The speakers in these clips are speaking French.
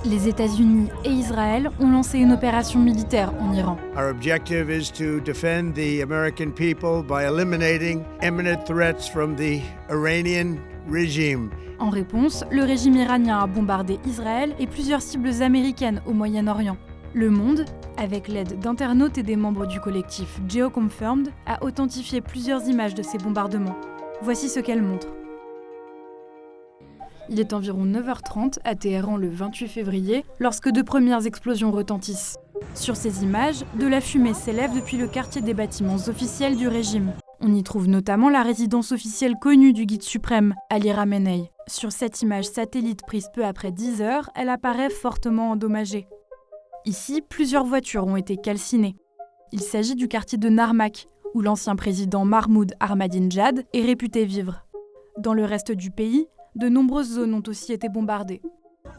Les États-Unis et Israël ont lancé une opération militaire en Iran. Our objective is to defend the American people by eliminating imminent threats from the Iranian regime. En réponse, le régime iranien a bombardé Israël et plusieurs cibles américaines au Moyen-Orient. Le Monde, avec l'aide d'internautes et des membres du collectif GeoConfirmed, a authentifié plusieurs images de ces bombardements. Voici ce qu'elles montrent. Il est environ 9h30 à Téhéran le 28 février, lorsque deux premières explosions retentissent. Sur ces images, de la fumée s'élève depuis le quartier des bâtiments officiels du régime. On y trouve notamment la résidence officielle connue du guide suprême, Ali Khamenei. Sur cette image satellite prise peu après 10h, elle apparaît fortement endommagée. Ici, plusieurs voitures ont été calcinées. Il s'agit du quartier de Narmak, où l'ancien président Mahmoud Ahmadinejad est réputé vivre. Dans le reste du pays, de nombreuses zones ont aussi été bombardées.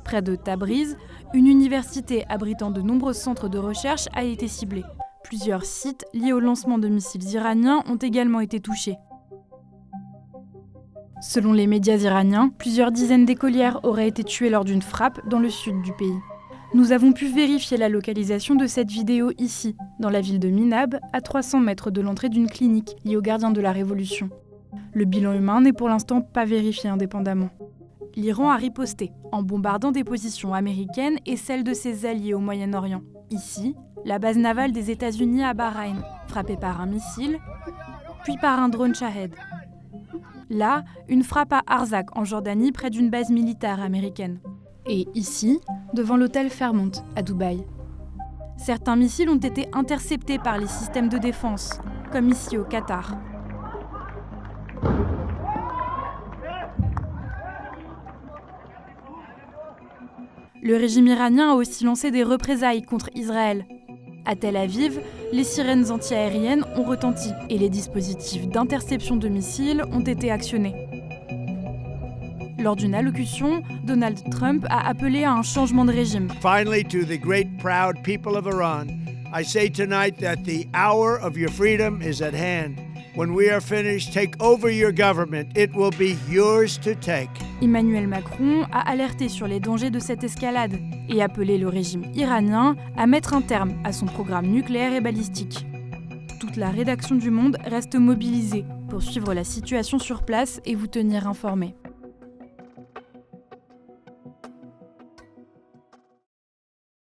Près de Tabriz, une université abritant de nombreux centres de recherche a été ciblée. Plusieurs sites liés au lancement de missiles iraniens ont également été touchés. Selon les médias iraniens, plusieurs dizaines d'écolières auraient été tuées lors d'une frappe dans le sud du pays. Nous avons pu vérifier la localisation de cette vidéo ici, dans la ville de Minab, à 300 mètres de l'entrée d'une clinique liée aux gardiens de la Révolution. Le bilan humain n'est pour l'instant pas vérifié indépendamment. L'Iran a riposté en bombardant des positions américaines et celles de ses alliés au Moyen-Orient. Ici, la base navale des États-Unis à Bahreïn, frappée par un missile, puis par un drone Shahed. Là, une frappe à Arzak en Jordanie près d'une base militaire américaine. Et ici, devant l'hôtel Fairmont à Dubaï. Certains missiles ont été interceptés par les systèmes de défense, comme ici au Qatar. Le régime iranien a aussi lancé des représailles contre Israël. À Tel Aviv, les sirènes antiaériennes ont retenti et les dispositifs d'interception de missiles ont été actionnés. Lors d'une allocution, Donald Trump a appelé à un changement de régime. Finally, to the great proud people of Iran, I say tonight that the hour of your freedom is at hand. When we are finished, take over your government. It will be yours to take. Emmanuel Macron a alerté sur les dangers de cette escalade et appelé le régime iranien à mettre un terme à son programme nucléaire et balistique. Toute la rédaction du Monde reste mobilisée pour suivre la situation sur place et vous tenir informés.